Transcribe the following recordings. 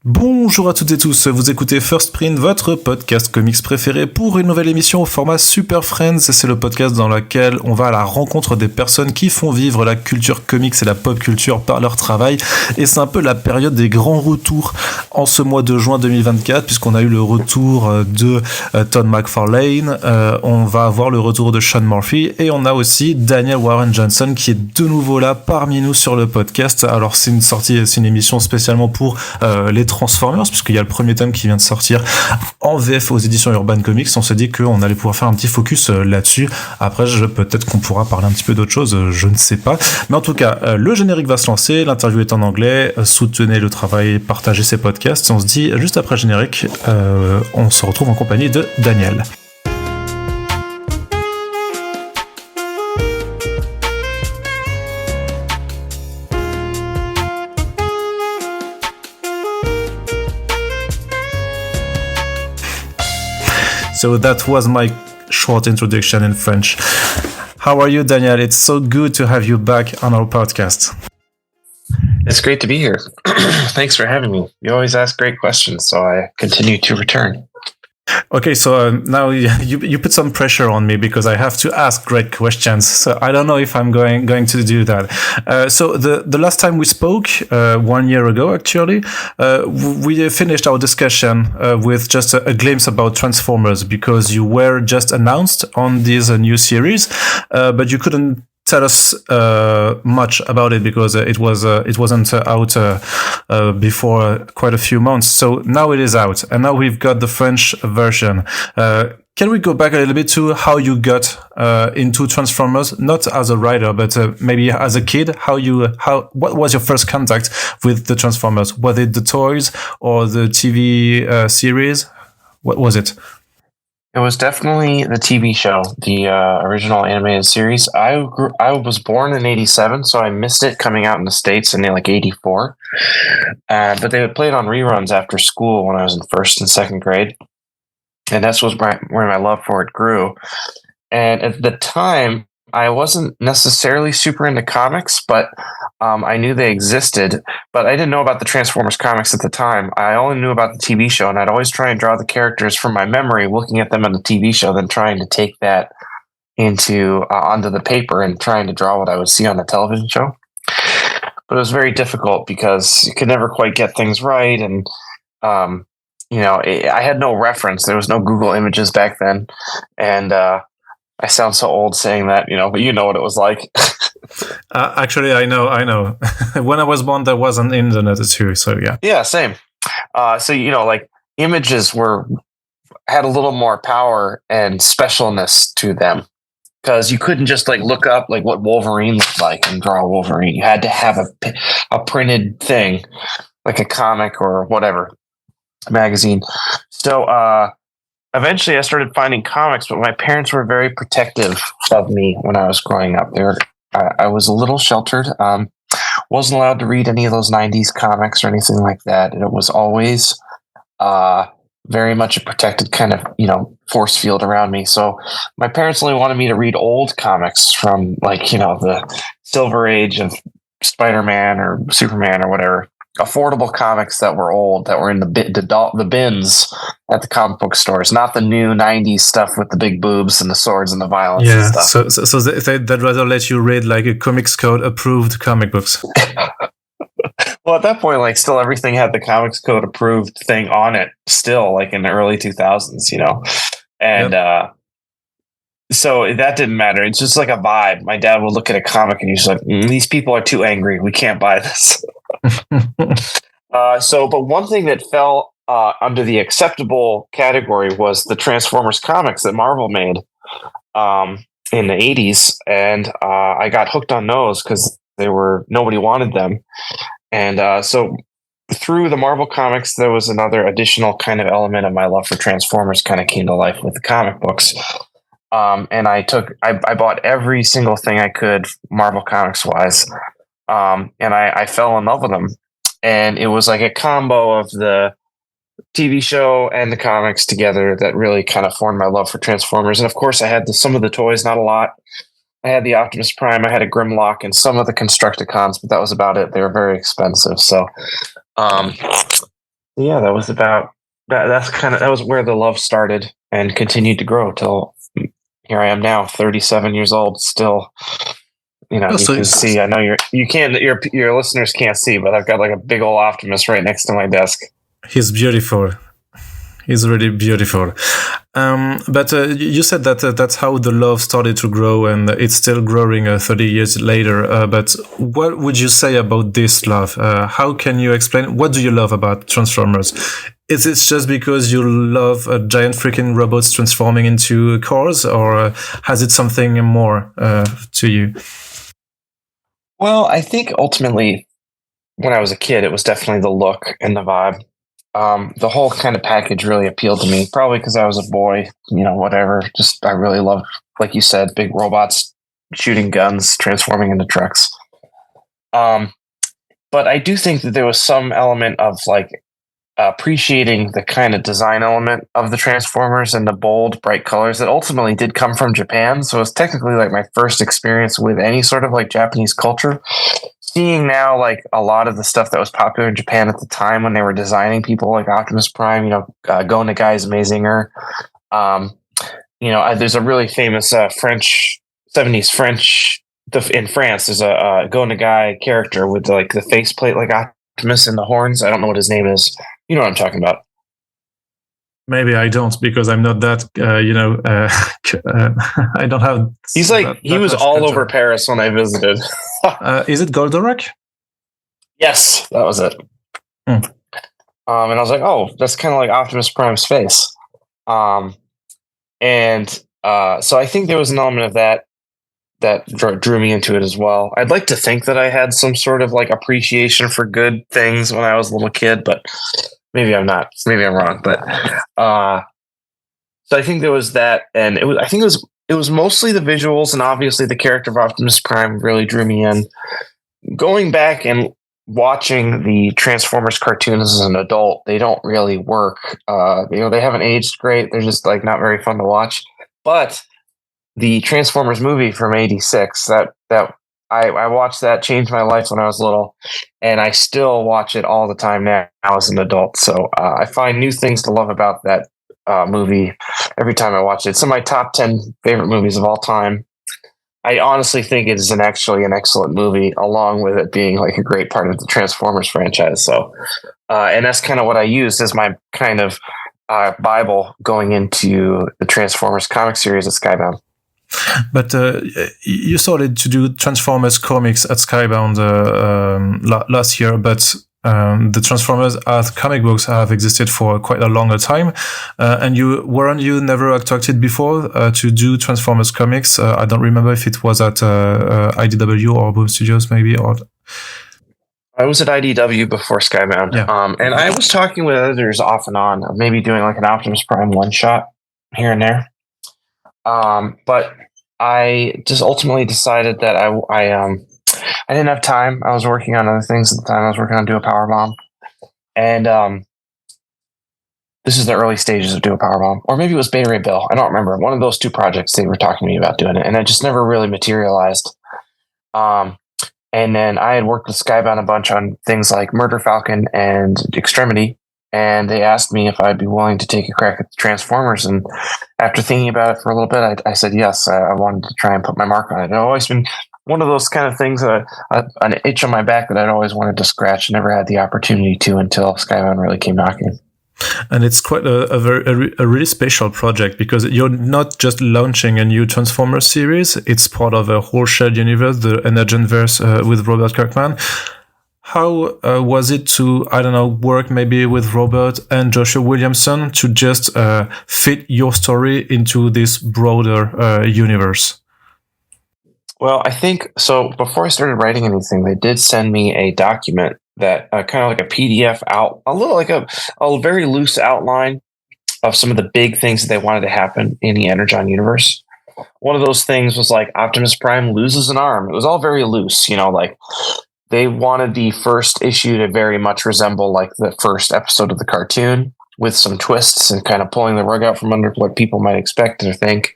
Bonjour à toutes et tous, vous écoutez First Print, votre podcast comics préféré pour une nouvelle émission au format SuperFriends. C'est le podcast dans lequel on va à la rencontre des personnes qui font vivre la culture comics et la pop culture par leur travail. Et c'est un peu la période des grands retours en ce mois de juin 2024, puisqu'on a eu le retour de Todd McFarlane, on va avoir le retour de Sean Murphy, et on a aussi Daniel Warren Johnson qui est de nouveau là parmi nous sur le podcast. Alors c'est une émission spécialement pour les Transformers, puisqu'il y a le premier tome qui vient de sortir en VF aux éditions Urban Comics. On s'est dit qu'on allait pouvoir faire un petit focus là-dessus. Après, peut-être qu'on pourra parler un petit peu d'autre chose, je ne sais pas. Mais en tout cas, le générique va se lancer, l'interview est en anglais, soutenez le travail, partagez ces podcasts. On se dit, juste après le générique, on se retrouve en compagnie de Daniel. So that was my short introduction in French. How are you, Daniel? It's so good to have you back on our podcast. It's great to be here. Thanks for having me. You always ask great questions, so I continue to return. Okay, so now you put some pressure on me because I have to ask great questions. So I don't know if I'm going to do that. So the last time we spoke, 1 year ago actually, we finished our discussion with just a glimpse about Transformers, because you were just announced on this new series, but you couldn't tell us much about it because it wasn't out before quite a few months. So now it is out, and now we've got the French version. Can we go back a little bit to how you got into Transformers, not as a writer, but maybe as a kid? What was your first contact with the Transformers? Was it the toys or the TV series? What was it? It was definitely the TV show, the original animated series. I was born in '87, so I missed it coming out in the States in like '84. But they would play it on reruns after school when I was in first and second grade, and that's where my love for it grew. And at the time, I wasn't necessarily super into comics, but I knew they existed. But I didn't know about the Transformers comics at the time. I only knew about the TV show, and I'd always try and draw the characters from my memory, looking at them on the TV show, then trying to take that onto the paper and trying to draw what I would see on the television show. But it was very difficult because you could never quite get things right, and I had no reference. There was no Google Images back then, and I sound so old saying that, but you know what it was like. Actually, I know. When I was born, there wasn't internet too, so yeah. Yeah, same. So like images had a little more power and specialness to them, because you couldn't just like look up like what Wolverine looked like and draw Wolverine. You had to have a printed thing, like a comic or whatever, a magazine. So eventually I started finding comics, but my parents were very protective of me when I was growing up. I was a little sheltered. Wasn't allowed to read any of those 90s comics or anything like that. And it was always very much a protected kind of, force field around me. So my parents only wanted me to read old comics from the Silver Age of Spider-Man or Superman or whatever. Affordable comics that were old, that were in the bins at the comic book stores, not the new 90s stuff with the big boobs and the swords and the violence and stuff. So they'd rather let you read like a Comics Code approved comic books. Well, at that point, still everything had the Comics Code approved thing on it still, like in the early 2000s, and yep. So that didn't matter. It's just like a vibe. My dad would look at a comic and he's like, these people are too angry. We can't buy this. But one thing that fell under the acceptable category was the Transformers comics that Marvel made in the 80s. And I got hooked on those because nobody wanted them. And so through the Marvel comics, there was another additional kind of element of my love for Transformers kind of came to life with the comic books. And I bought every single thing I could Marvel comics wise. And I fell in love with them. And it was like a combo of the TV show and the comics together that really kind of formed my love for Transformers. And of course, I had some of the toys, not a lot. I had the Optimus Prime, I had a Grimlock, and some of the Constructicons, but that was about it. They were very expensive. So Yeah, that was about that. That was where the love started and continued to grow till here I am now, 37 years old, still. You know, Oh, you can see. I know your listeners can't see, but I've got like a big old Optimus right next to my desk. He's beautiful. He's really beautiful. But you said that that's how the love started to grow, and it's still growing 30 years later. But what would you say about this love? How can you explain? What do you love about Transformers? Is it just because you love giant freaking robots transforming into cars, or has it something more to you? Well, I think ultimately, when I was a kid, it was definitely the look and the vibe. The whole kind of package really appealed to me, probably because I was a boy, you know, whatever. Just, I really loved, like you said, big robots shooting guns, transforming into trucks. But I do think that there was some element of like appreciating the kind of design element of the Transformers and the bold, bright colors that ultimately did come from Japan. So it's technically like my first experience with any sort of like Japanese culture. Seeing now like a lot of the stuff that was popular in Japan at the time when they were designing people like Optimus Prime, you know, Go Nagai's Amazinger. You know, there's a really famous French 70s French in France. There's a Go Nagai character with like the faceplate like Optimus and the horns. I don't know what his name is. You know what I'm talking about. Maybe I don't, because I'm not that, I don't have. He's like, he was all over Paris when I visited. Is it Goldorak? Yes, that was it. And I was like, oh, that's kind of like Optimus Prime's face. So I think there was an element of that drew me into it as well. I'd like to think that I had some sort of like appreciation for good things when I was a little kid, but maybe I'm not. Maybe I'm wrong. But so I think there was that, and I think it was mostly the visuals, and obviously the character of Optimus Prime really drew me in. Going back and watching the Transformers cartoons as an adult, they don't really work. You know, they haven't aged great. They're just like not very fun to watch. But the Transformers movie from '86, that I watched, that changed my life when I was little, and I still watch it all the time now as an adult. So I find new things to love about that movie every time I watch it. It's in my top 10 favorite movies of all time. I honestly think it is actually an excellent movie, along with it being like a great part of the Transformers franchise. So, and that's kind of what I used as my kind of Bible going into the Transformers comic series at Skybound. But you started to do Transformers comics at Skybound last year, but the Transformers as comic books have existed for quite a longer time. And weren't you never attracted before to do Transformers comics? I don't remember if it was at IDW or Boom Studios, maybe. Or I was at IDW before Skybound. Yeah. And I was talking with editors off and on, maybe doing like an Optimus Prime one shot here and there. But I just ultimately decided that I didn't have time. I was working on other things at the time. I was working on Do a Powerbomb, and this is the early stages of Do a Powerbomb, or maybe it was Bay Ray Bill. I don't remember. One of those two projects they were talking to me about doing it, and it just never really materialized. And then I had worked with Skybound a bunch on things like Murder Falcon and Extremity, and they asked me if I'd be willing to take a crack at the Transformers. And after thinking about it for a little bit, I said yes. I wanted to try and put my mark on it. It's always been one of those kind of things, an itch on my back that I'd always wanted to scratch, never had the opportunity to until Skybound really came knocking. And it's quite a really special project, because you're not just launching a new Transformers series, it's part of a whole shared universe, the Energon-verse with Robert Kirkman. How was it to, I don't know, work maybe with Robert and Joshua Williamson to just fit your story into this broader universe? Well, I think so. Before I started writing anything, they did send me a document that kind of like a PDF out, a little like a very loose outline of some of the big things that they wanted to happen in the Energon universe. One of those things was like Optimus Prime loses an arm. It was all very loose, you know, like they wanted the first issue to very much resemble like the first episode of the cartoon, with some twists and kind of pulling the rug out from under what people might expect or think.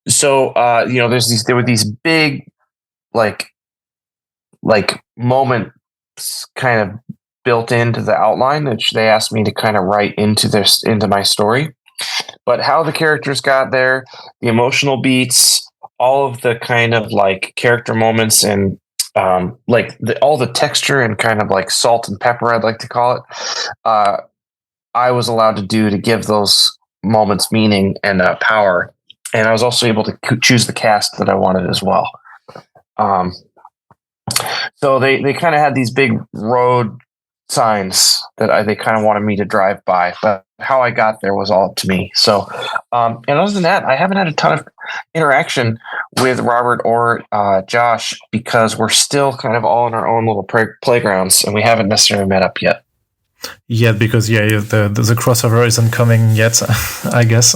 So you know, there were these big like moments kind of built into the outline, which they asked me to kind of write into my story. But how the characters got there, the emotional beats, all of the kind of like character moments, and all the texture and kind of like salt and pepper, I'd like to call it, I was allowed to do to give those moments meaning and power. And I was also able to choose the cast that I wanted as well. So they kind of had these big road signs that they kind of wanted me to drive by, but how I got there was all up to me. So, and other than that, I haven't had a ton of interaction with Robert or Josh, because we're still kind of all in our own little playgrounds, and we haven't necessarily met up yet. Yeah, because the crossover isn't coming yet, I guess,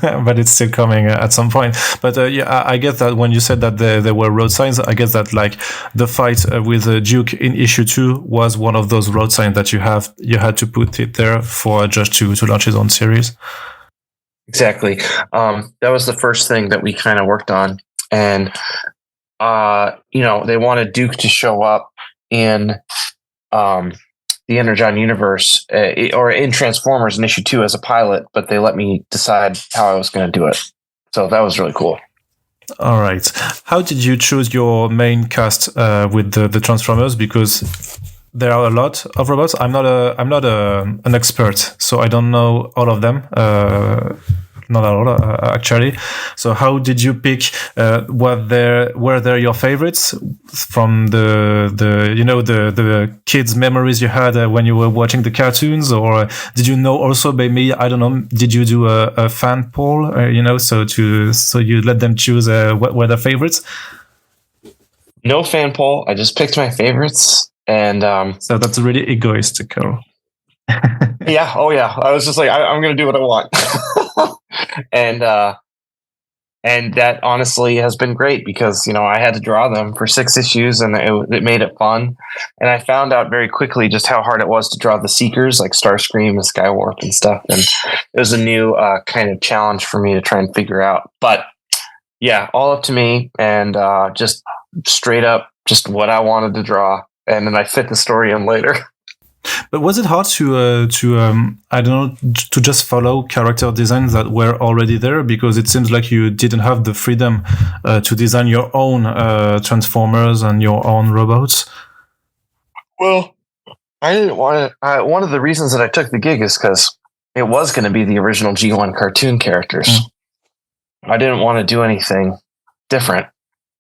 but it's still coming at some point. But I get that when you said that there were road signs, I guess that like the fight with Duke in issue 2 was one of those road signs that you had to put it there for Josh to launch his own series. Exactly. That was the first thing that we kind of worked on, and they wanted Duke to show up in the Energon-verse or in Transformers in issue 2 as a pilot, but they let me decide how I was going to do it. So that was really cool. All right. How did you choose your main cast with the Transformers? Because there are a lot of robots. I'm not an expert, so I don't know all of them. Not at all, actually. So how did you pick? Were there your favorites from the kids' memories you had when you were watching the cartoons, or did you know also maybe, I don't know, did you do a fan poll? So you let them choose what were their favorites? No fan poll. I just picked my favorites, and so that's really egoistical. Yeah. Oh yeah. I was just like, I'm going to do what I want. And that honestly has been great, because, I had to draw them for 6 issues, and it made it fun. And I found out very quickly just how hard it was to draw the Seekers, like Starscream and Skywarp and stuff. And it was a new kind of challenge for me to try and figure out. But yeah, all up to me, and just straight up just what I wanted to draw. And then I fit the story in later. But was it hard to I don't know, to just follow character designs that were already there? Because it seems like you didn't have the freedom to design your own Transformers and your own robots. Well, I didn't want to. One of the reasons that I took the gig is because it was going to be the original G1 cartoon characters. I didn't want to do anything different.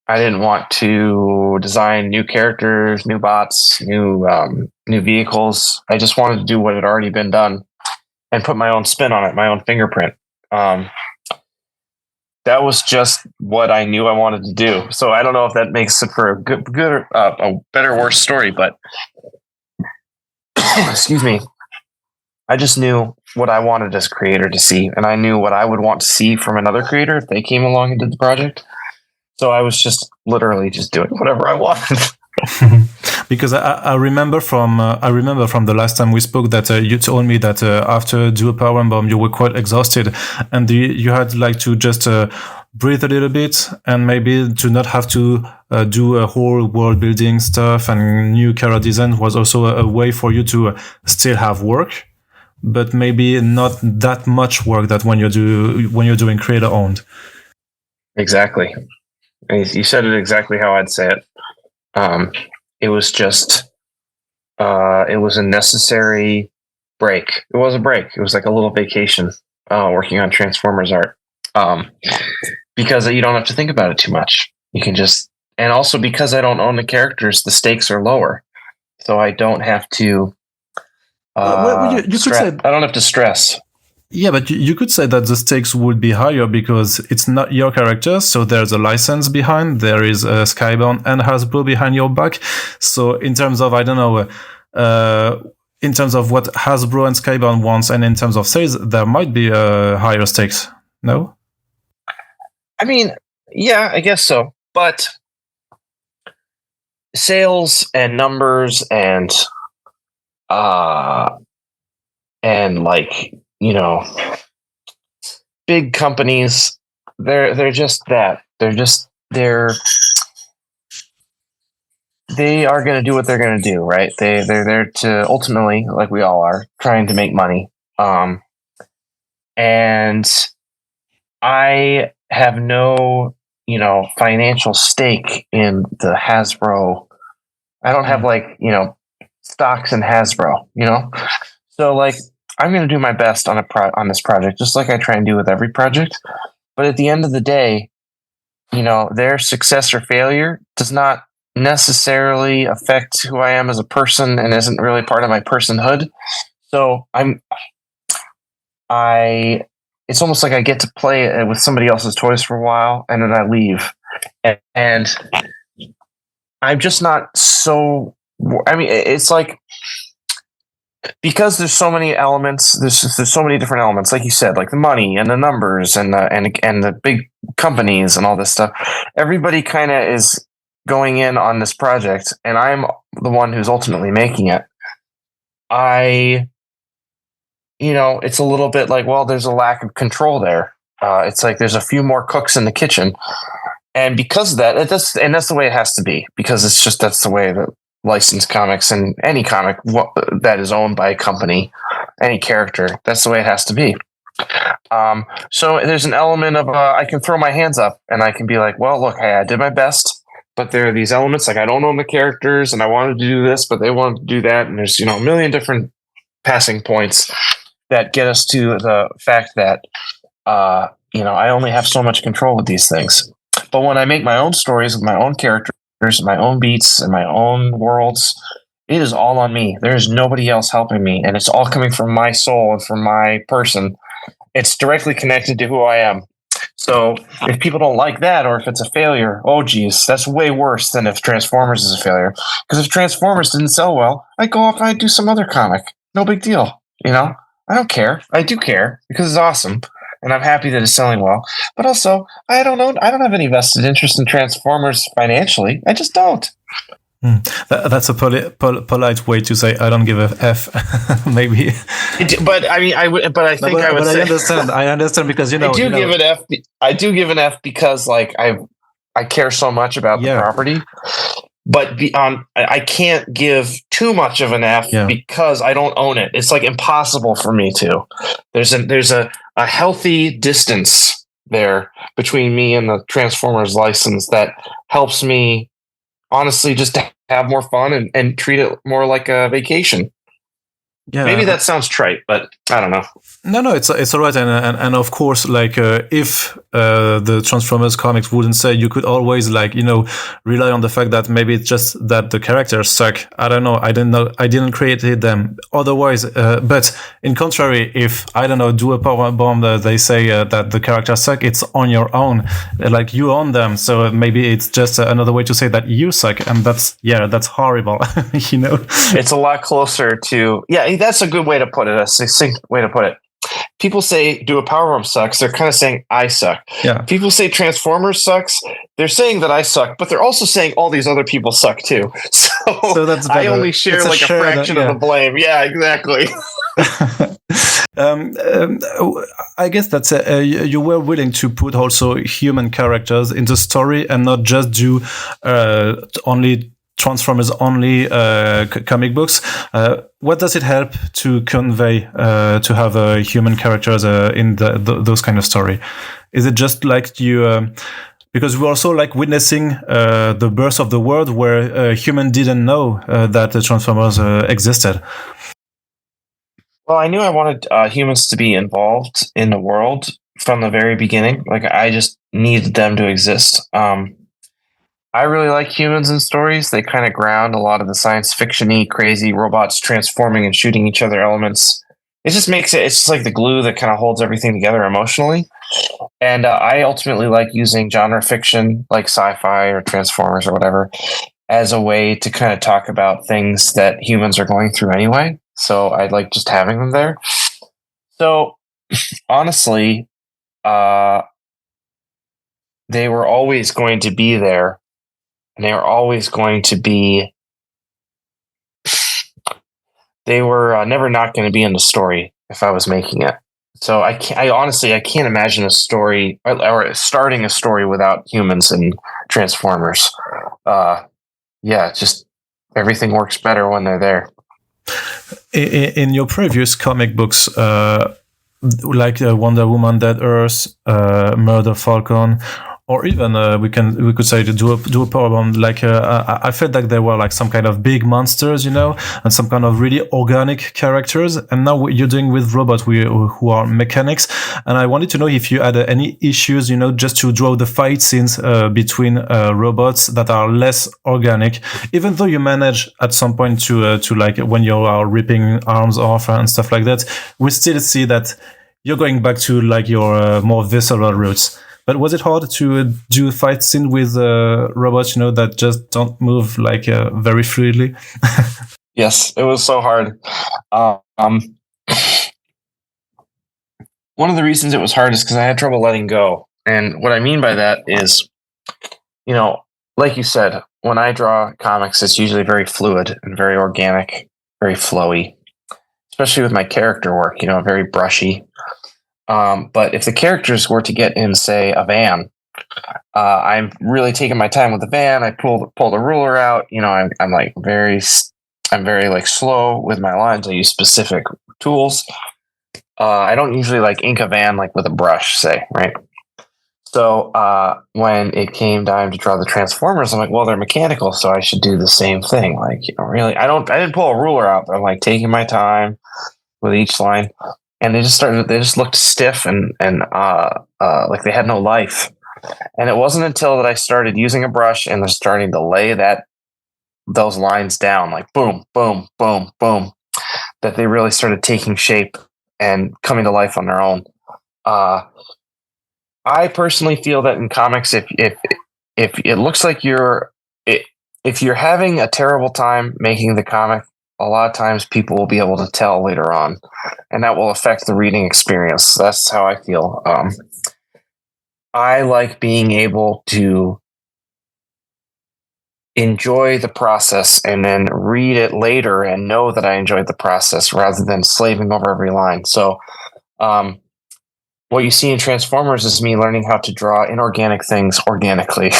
I didn't want to design new characters, new bots, new vehicles. I just wanted to do what had already been done and put my own spin on it, my own fingerprint. That was just what I knew I wanted to do. So I don't know if that makes it for a better or worse story, but excuse me. I just knew what I wanted as a creator to see, and I knew what I would want to see from another creator if they came along and did the project. So I was just literally just doing whatever I wanted. Because I remember from the last time we spoke that you told me that after Do a Power Bomb you were quite exhausted, and you had like to just breathe a little bit, and maybe to not have to do a whole world building stuff and new character design was also a way for you to still have work, but maybe not that much work that when you're doing creator owned. Exactly. You said it exactly how I'd say it. It was just, it was a necessary break. It was a break. It was like a little vacation, working on Transformers art. Because you don't have to think about it too much. You can just, and also because I don't own the characters, the stakes are lower. So I don't have to, you could say, I don't have to stress. Yeah, but you could say that the stakes would be higher because it's not your character, so there's a license behind, there is Skybound and Hasbro behind your back. So in terms of, I don't know, in terms of what Hasbro and Skybound wants, and in terms of sales, there might be higher stakes, no? I mean, yeah, I guess so. But sales and numbers and like, big companies, they're just that. They're they are going to do what they're going to do, right? They're there to ultimately, like we all are, trying to make money. And I have no, financial stake in the Hasbro. I don't have stocks in Hasbro, So I'm going to do my best on on this project, just like I try and do with every project. But at the end of the day, their success or failure does not necessarily affect who I am as a person and isn't really part of my personhood. So it's almost like I get to play with somebody else's toys for a while and then I leave. And I'm just not so, it's like, because there's so many elements, there's so many different elements, like you said, like the money and the numbers and the big companies and all this stuff. Everybody kind of is going in on this project, and I'm the one who's ultimately making it. It's a little bit like, well, there's a lack of control there. It's like there's a few more cooks in the kitchen, and because of that, that's the way it has to be, because that's the way that licensed comics and any comic that is owned by a company, any character, that's the way it has to be. So there's an element of I can throw my hands up and I can be like, well, look, hey, I did my best, but there are these elements, like I don't own the characters and I wanted to do this, but they wanted to do that, and there's a million different passing points that get us to the fact that I only have so much control with these things. But when I make my own stories with my own characters, my own beats and my own worlds, it is all on me. There is nobody else helping me, and it's all coming from my soul and from my person. It's directly connected to who I am. So if people don't like that, or if it's a failure, oh geez, that's way worse than if Transformers is a failure. Because if Transformers didn't sell well, I'd go off and I'd do some other comic. No big deal. I don't care. I do care because it's awesome. And I'm happy that it's selling well. But also, I don't know. I don't have any vested interest in Transformers financially. I just don't. That's a polite way to say I don't give a F, maybe. But I mean, I understand. I understand because I do give an F. I do give an F because I care so much about the property. But I can't give too much of an F because I don't own it. It's impossible for me to. There's a healthy distance there between me and the Transformers license that helps me honestly just to have more fun and treat it more like a vacation. Yeah, maybe that sounds trite, but I don't know. No, it's all right, and of course, if the Transformers comics wouldn't say, you could always rely on the fact that maybe it's just that the characters suck. I don't know. I didn't create them. Otherwise, but in contrary, if do a power bomb, they say that the characters suck. It's on your own, you own them. So maybe it's just another way to say that you suck, and that's horrible. It's a lot closer to That's a good way to put it. A succinct way to put it. People say, do a power bomb sucks. They're kind of saying I suck. Yeah. People say Transformers sucks. They're saying that I suck, but they're also saying all these other people suck too. So that's better. I only share a fraction of the blame. Yeah, exactly. I guess that's you were willing to put also human characters in the story and not just do only Transformers only comic books. What does it help to convey to have human characters in those kind of story? Is it just you? Because we're also witnessing the birth of the world where human didn't know that the Transformers existed. Well, I knew I wanted humans to be involved in the world from the very beginning. I just needed them to exist. I really like humans in stories. They kind of ground a lot of the science fiction-y, crazy robots transforming and shooting each other elements. It just makes it's just like the glue that kind of holds everything together emotionally. And I ultimately like using genre fiction, like sci-fi or Transformers or whatever, as a way to kind of talk about things that humans are going through anyway. So I like just having them there. So honestly, they were always going to be there. And they were always going to be. They were never not going to be in the story if I was making it. So I can't imagine a story or starting a story without humans and Transformers. yeah, just everything works better when they're there. In your previous comic books, like Wonder Woman, Dead Earth, Murder Falcon, or even we could say to do a problem like I felt like there were like some kind of big monsters, and some kind of really organic characters. And now what you're doing with robots who are mechanics. And I wanted to know if you had any issues, just to draw the fight scenes between robots that are less organic, even though you manage at some point to like when you are ripping arms off and stuff like that, we still see that you're going back to like your more visceral roots. But was it hard to do a fight scene with robots, that just don't move like very fluidly? Yes, it was so hard. One of the reasons it was hard is because I had trouble letting go. And what I mean by that is, like you said, when I draw comics, it's usually very fluid and very organic, very flowy, especially with my character work, very brushy. But if the characters were to get in, say, a van, I'm really taking my time with the van. I pull the ruler out. I'm very like slow with my lines. I use specific tools. I don't usually like ink a van like with a brush, say, right? So when it came time to draw the Transformers, I'm like, well, they're mechanical, so I should do the same thing. Like, really, I didn't pull a ruler out, but I'm like taking my time with each line. And they just looked stiff and like they had no life. And it wasn't until that I started using a brush and was starting to lay those lines down, like boom, boom, boom, boom, that they really started taking shape and coming to life on their own. I personally feel that in comics, if it looks like if you're having a terrible time making the comic, a lot of times people will be able to tell later on, and that will affect the reading experience. That's how I feel. I like being able to enjoy the process and then read it later and know that I enjoyed the process rather than slaving over every line. So, what you see in Transformers is me learning how to draw inorganic things organically.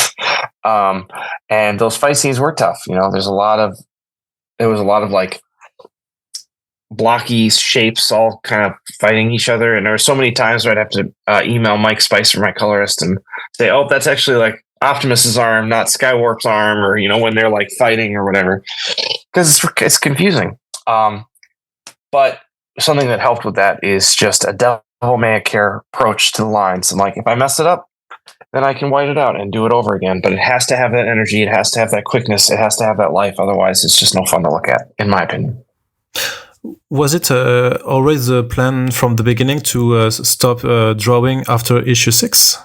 And those fight scenes were tough. There was a lot of like blocky shapes all kind of fighting each other. And there were so many times where I'd have to email Mike Spicer, my colorist, and say, oh, that's actually like Optimus's arm, not Skywarp's arm, or, when they're like fighting or whatever, because it's confusing. But something that helped with that is just a devil may care approach to the lines. And like, if I mess it up, then I can white it out and do it over again. But it has to have that energy. It has to have that quickness. It has to have that life. Otherwise, it's just no fun to look at, in my opinion. Was it always the plan from the beginning to stop drawing after issue 6?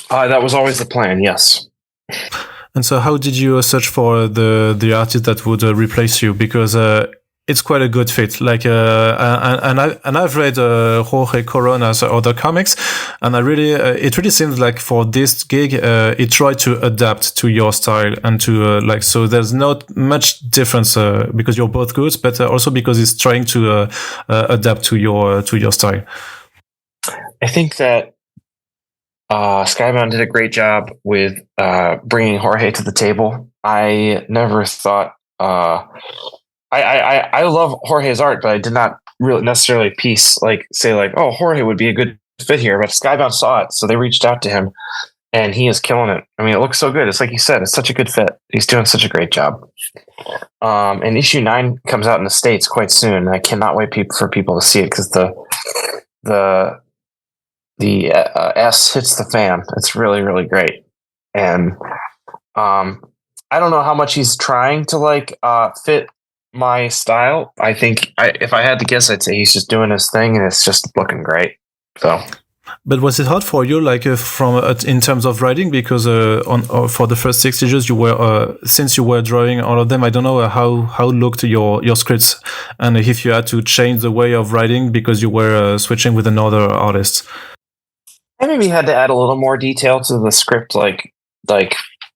That was always the plan, yes. And so how did you search for the artist that would replace you? Because it's quite a good fit. Like, and I've read Jorge Corona's other comics, and it really seems like for this gig, it tried to adapt to your style and to so there's not much difference because you're both good, but also because it's trying to adapt to your style. I think that Skybound did a great job with bringing Jorge to the table. I never thought. I love Jorge's art, but I did not really necessarily say oh, Jorge would be a good fit here. But Skybound saw it, so they reached out to him, and he is killing it. I mean, it looks so good. It's like you said, it's such a good fit. He's doing such a great job. And issue 9 comes out in the States quite soon, and I cannot wait for people to see it because the S hits the fan. It's really, really great. And I don't know how much he's trying to fit my style. I think if I had to guess, I'd say he's just doing his thing, and it's just looking great. So, but was it hard for you, from in terms of writing? Because for the first 6 issues, you were since you were drawing all of them. I don't know how looked your scripts, and if you had to change the way of writing because you were switching with another artist. I maybe had to add a little more detail to the script, like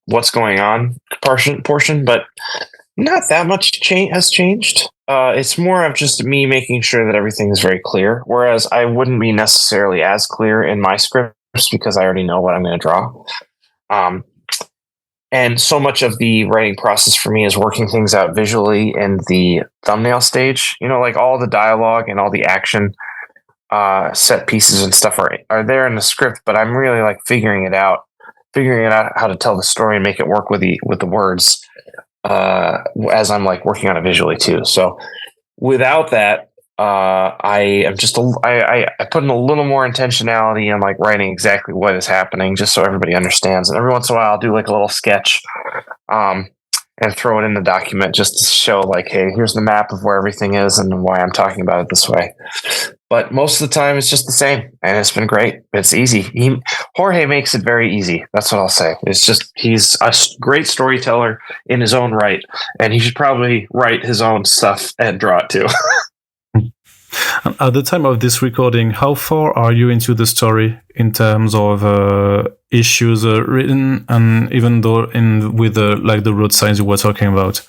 what's going on portion, but not that much has changed. It's more of just me making sure that everything is very clear, whereas I wouldn't be necessarily as clear in my scripts because I already know what I'm going to draw. And so much of the writing process for me is working things out visually in the thumbnail stage. Like all the dialogue and all the action set pieces and stuff are there in the script, but I'm really like figuring out how to tell the story and make it work with the words as I'm like working on it visually too. So without that, I put in a little more intentionality in like writing exactly what is happening, just so everybody understands. And every once in a while, I'll do like a little sketch, and throw it in the document just to show like, hey, here's the map of where everything is and why I'm talking about it this way. But most of the time, it's just the same, and it's been great. It's easy. Jorge makes it very easy. That's what I'll say. It's just he's a great storyteller in his own right, and he should probably write his own stuff and draw it too. At the time of this recording, how far are you into the story in terms of issues written, and even though with like the road signs you were talking about?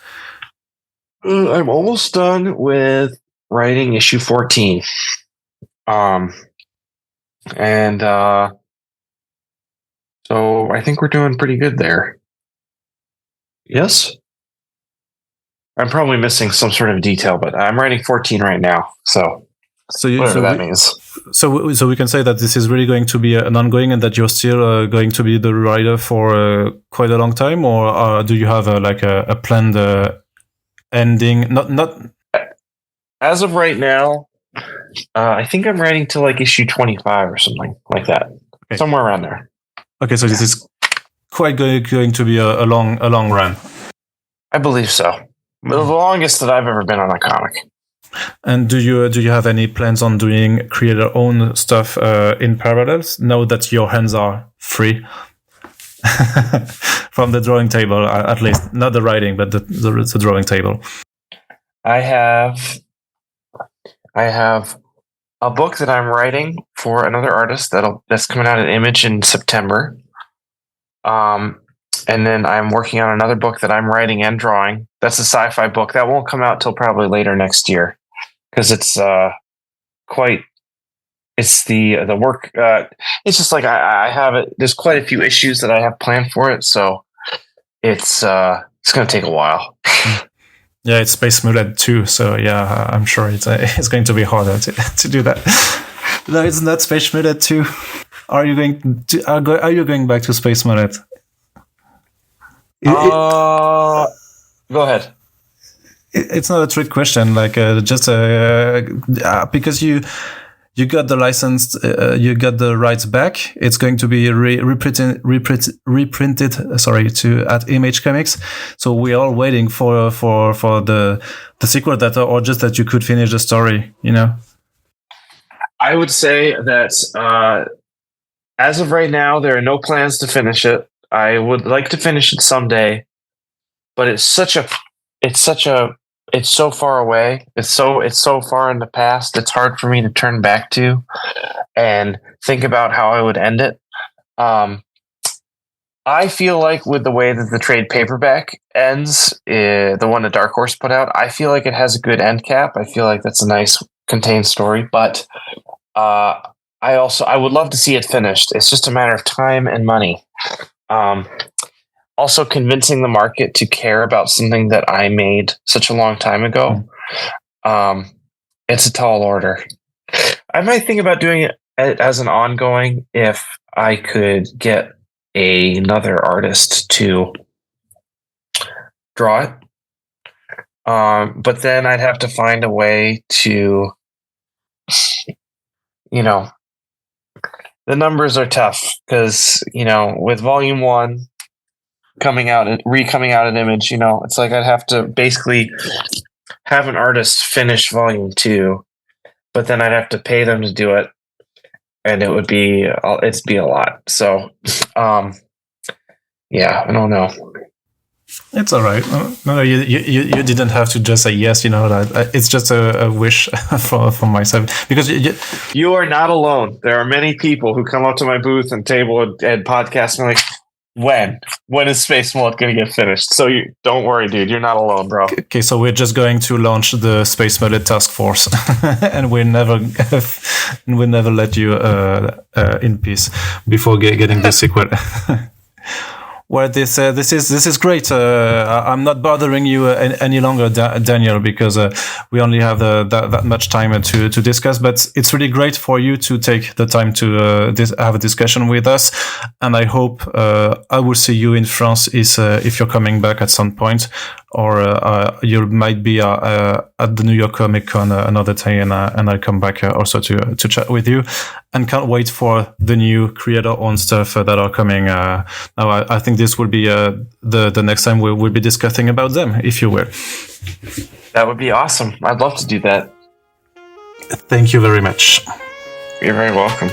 I'm almost done with writing issue 14. So I think we're doing pretty good there. Yes? I'm probably missing some sort of detail, but I'm writing 14 right now. So whatever that means. So we can say that this is really going to be an ongoing, and that you're still going to be the writer for quite a long time, or do you have a planned ending? Not as of right now. I think I'm writing to like issue 25 or something like that, somewhere around there. Okay, so this is quite going to be a long run. I believe so. The longest that I've ever been on a comic. And do you have any plans on doing creator own stuff in parallels now that your hands are free from the drawing table, at least not the writing, but the drawing table? I have a book that I'm writing for another artist that's coming out at Image in September. And then I'm working on another book that I'm writing and drawing. That's a sci-fi book that won't come out till probably later next year, because it's the work. It's just like I have it. There's quite a few issues that I have planned for it, so it's going to take a while. Yeah, it's Space Mullet too, so yeah, I'm sure it's going to be harder to do that. No, it's not Space Mullet too. Are you going back to Space Mullet? Go ahead. It's not a trick question, because you got the license, you got the rights back. It's going to be reprinted. At Image Comics. So we're all waiting for the sequel or just that you could finish the story. I would say that as of right now, there are no plans to finish it. I would like to finish it someday, but it's so far away. It's so far in the past. It's hard for me to turn back to and think about how I would end it. I feel like with the way that the trade paperback ends, the one that Dark Horse put out, I feel like it has a good end cap. I feel like that's a nice contained story, but I would love to see it finished. It's just a matter of time and money. Also convincing the market to care about something that I made such a long time ago. It's a tall order. I might think about doing it as an ongoing if I could get another artist to draw it. But then I'd have to find a way to, the numbers are tough because, with volume 1 coming out at Image, it's like I'd have to basically have an artist finish volume 2, but then I'd have to pay them to do it, and it'd be a lot. So, yeah, I don't know. It's all right. No, you didn't have to just say yes. That it's just a wish for myself, because you are not alone. There are many people who come up to my booth and table and podcast and like, when is Space Mullet going to get finished? So you don't worry, dude. You're not alone, bro. Okay, so we're just going to launch the Space Mullet task force, and we'll never let you in peace before getting the sequel. Well, this is great. I'm not bothering you any longer, Daniel, because we only have that much time to discuss. But it's really great for you to take the time to have a discussion with us, and I hope I will see you in France if you're coming back at some point, or you might be at the New York Comic Con another day, and I'll come back also to chat with you. And can't wait for the new creator-owned stuff that are coming. Now, I think this will be the next time we'll be discussing about them, if you will. That would be awesome. I'd love to do that. Thank you very much. You're very welcome.